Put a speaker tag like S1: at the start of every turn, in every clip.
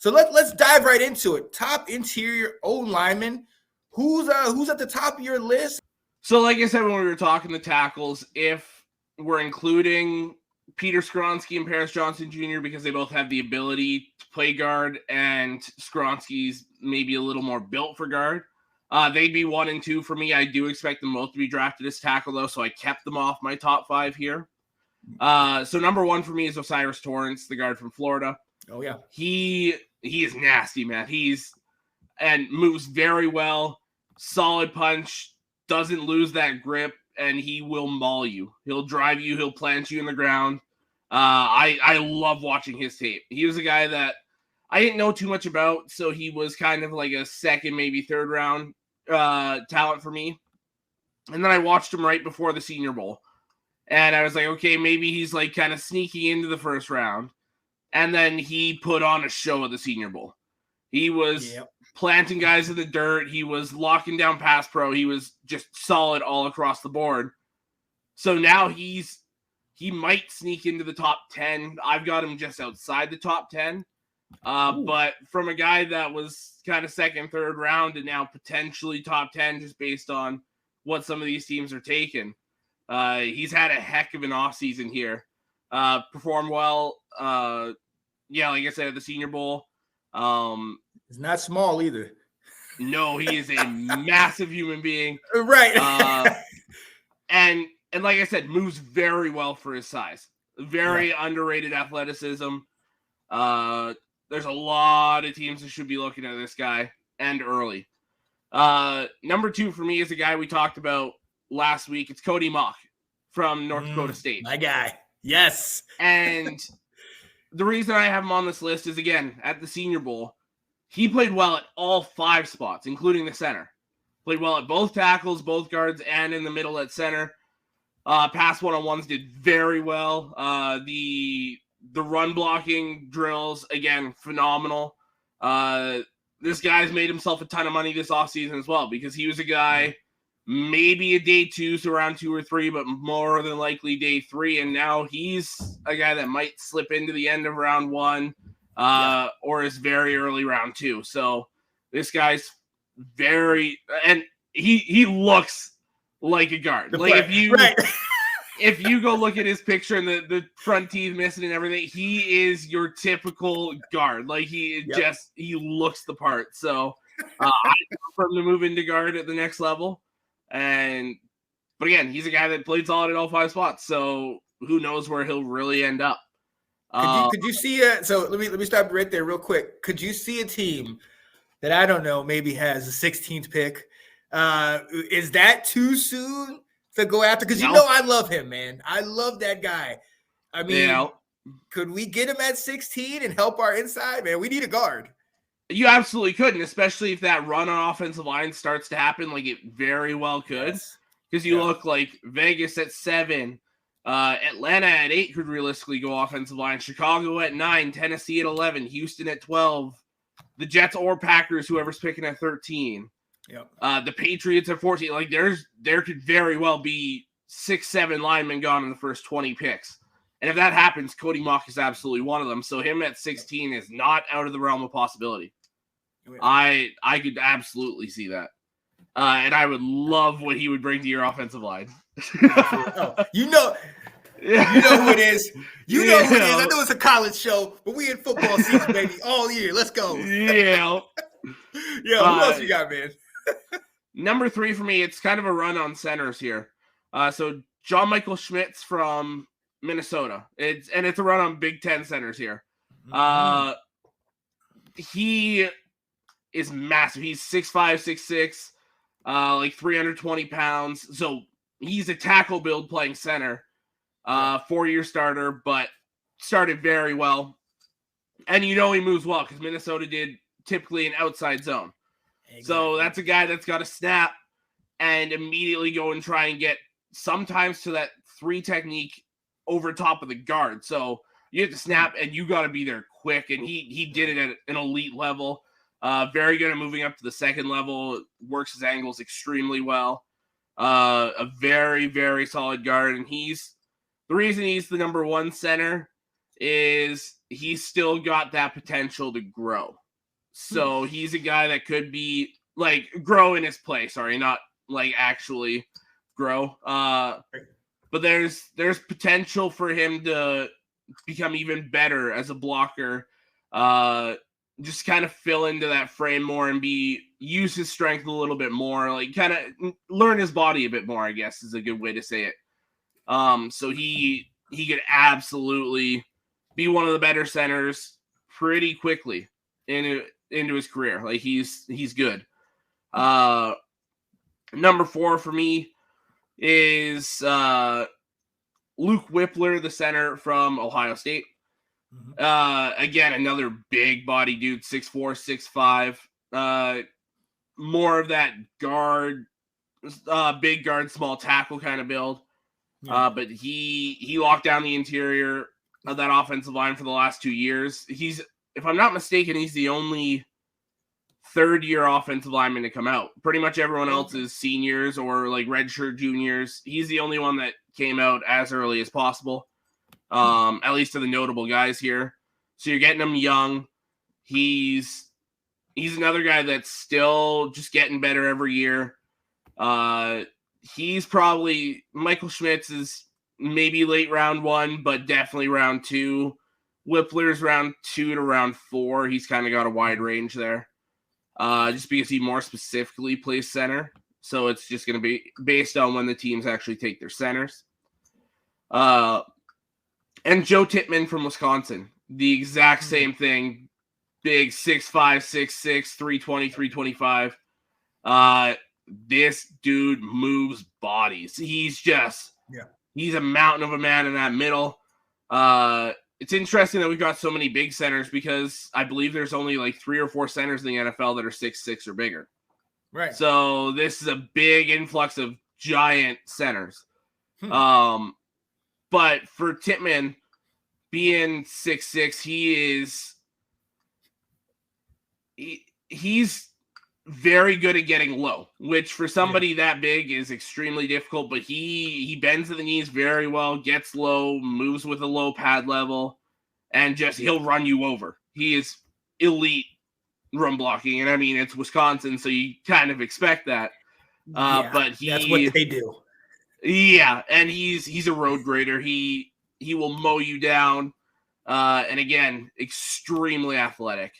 S1: So let's dive right into it. Top interior O lineman. Who's at the top of your list?
S2: So like I said when we were talking the tackles, if we're including Peter Skronsky and Paris Johnson Jr. because they both have the ability to play guard, and Skronsky's maybe a little more built for guard, they'd be 1 and 2 for me. I do expect them both to be drafted as tackle, though, so I kept them off my top 5 here. So number 1 for me is Osiris Torrance, the guard from Florida.
S1: Oh, yeah.
S2: He is nasty, man. And moves very well, solid punch, doesn't lose that grip, and he will maul you. He'll drive you. He'll plant you in the ground. I love watching his tape. He was a guy that I didn't know too much about, so he was kind of like a second, maybe third round talent for me. And then I watched him right before the Senior Bowl. And I was like, okay, maybe he's like kind of sneaking into the first round. And then he put on a show at the Senior Bowl. He was planting guys in the dirt. He was locking down pass pro. He was just solid all across the board. So now he might sneak into the top 10. I've got him just outside the top 10. But from a guy that was kind of second, third round and now potentially top 10 just based on what some of these teams are taking. He's had a heck of an offseason here. Performed well. Like I said, at the Senior Bowl.
S1: He's not small either.
S2: No, he is a massive human being.
S1: Right.
S2: And like I said, moves very well for his size. Very underrated athleticism. There's a lot of teams that should be looking at this guy, and early. Number 2 for me is a guy we talked about last week. It's Cody Mock from North Dakota State.
S1: My guy. Yes.
S2: And the reason I have him on this list is, again, at the Senior Bowl, he played well at all 5 spots, including the center. Played well at both tackles, both guards, and in the middle at center. Pass one-on-ones did very well. The run blocking drills, again, phenomenal. This guy's made himself a ton of money this offseason as well, because he was a guy maybe a day 2, so around 2 or 3, but more than likely day 3. And now he's a guy that might slip into the end of round 1 or is very early round 2. So this guy's and he looks like a guard. If you go look at his picture and the front teeth missing and everything, he is your typical guard. Like he looks the part. So I hope for him to move into guard at the next level. But again, he's a guy that played solid at all 5 spots. So who knows where he'll really end up.
S1: Could you see so let me stop right there real quick. Could you see a team that, I don't know, maybe has a 16th pick? Is that too soon to go after? Because I love him, man. I love that guy. I mean, could we get him at 16 and help our inside? Man, we need a guard.
S2: You absolutely could, and especially if that run on offensive line starts to happen, like it very well could. Because you look like Vegas at 7, Atlanta at 8 could realistically go offensive line, Chicago at 9, Tennessee at 11, Houston at 12, the Jets or Packers, whoever's picking at 13. The Patriots at 14. Like there could very well be 6-7 linemen gone in the first 20 picks. And if that happens, Cody Mock is absolutely one of them. So him at 16 is not out of the realm of possibility. I could absolutely see that. And I would love what he would bring to your offensive line.
S1: You know who it is. You know who it is. I know it's a college show, but we in football season, baby, all year. Let's go.
S2: Yeah.
S1: Who else you got, man?
S2: Number 3 for me, it's kind of a run on centers here. So John Michael Schmitz from Minnesota. It's a run on Big Ten centers here. He is massive. He's 6'5", 6'6", like 320 pounds. So he's a tackle build playing center. 4-year starter, but started very well. And he moves well because Minnesota did typically an outside zone. Exactly. So that's a guy that's got to snap and immediately go and try and get sometimes to that 3 technique over top of the guard. So you have to snap and you got to be there quick. And he did it at an elite level. Very good at moving up to the second level. Works his angles extremely well. A very, very solid guard. And the reason he's the number 1 center is he's still got that potential to grow. So he's a guy that could be like grow in his play. Sorry, not like actually grow. But there's potential for him to become even better as a blocker. Just kind of fill into that frame more and use his strength a little bit more, like kind of learn his body a bit more, I guess is a good way to say it. So he could absolutely be one of the better centers pretty quickly into his career. Like he's good. Number 4 for me is Luke Whippler, the center from Ohio State. Again, another big body dude, 6'4", 6'5". More of that guard, big guard, small tackle kind of build. But he locked down the interior of that offensive line for the last 2 years. If I'm not mistaken, he's the only third-year offensive lineman to come out. Pretty much everyone else is seniors or like redshirt juniors. He's the only one that came out as early as possible, at least to the notable guys here. So you're getting him young. He's another guy that's still just getting better every year. He's probably Michael Schmitz is maybe late round 1, but definitely round 2. Whippler's round 2 to round 4. He's kind of got a wide range there. Just because he more specifically plays center. So it's just going to be based on when the teams actually take their centers. And Joe Tippmann from Wisconsin. The exact same thing. Big 6'5", 6'6", 320, 325. This dude moves bodies. He's a mountain of a man in that middle. It's interesting that we've got so many big centers because I believe there's only like 3 or 4 centers in the NFL that are 6'6" or bigger.
S1: Right.
S2: So this is a big influx of giant centers. But for Tippmann being 6'6", he's very good at getting low, which for somebody that big is extremely difficult, but he bends at the knees very well, gets low, moves with a low pad level, and he'll run you over. He is elite run blocking, and I mean, it's Wisconsin, so you kind of expect that. But
S1: that's what they do.
S2: Yeah, and he's a road grader. He will mow you down, and again, extremely athletic.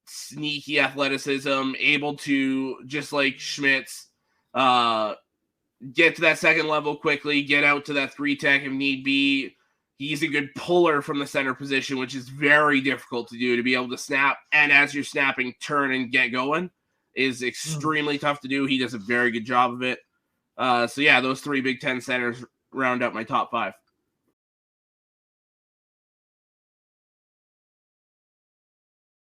S2: Sneaky athleticism, able to, just like Schmitz, get to that second level quickly, get out to that 3 tech if need be. He's a good puller from the center position, which is very difficult to do, to be able to snap, and as you're snapping, turn and get going is extremely tough to do. He does a very good job of it. So yeah, those 3 Big Ten centers round out my top 5.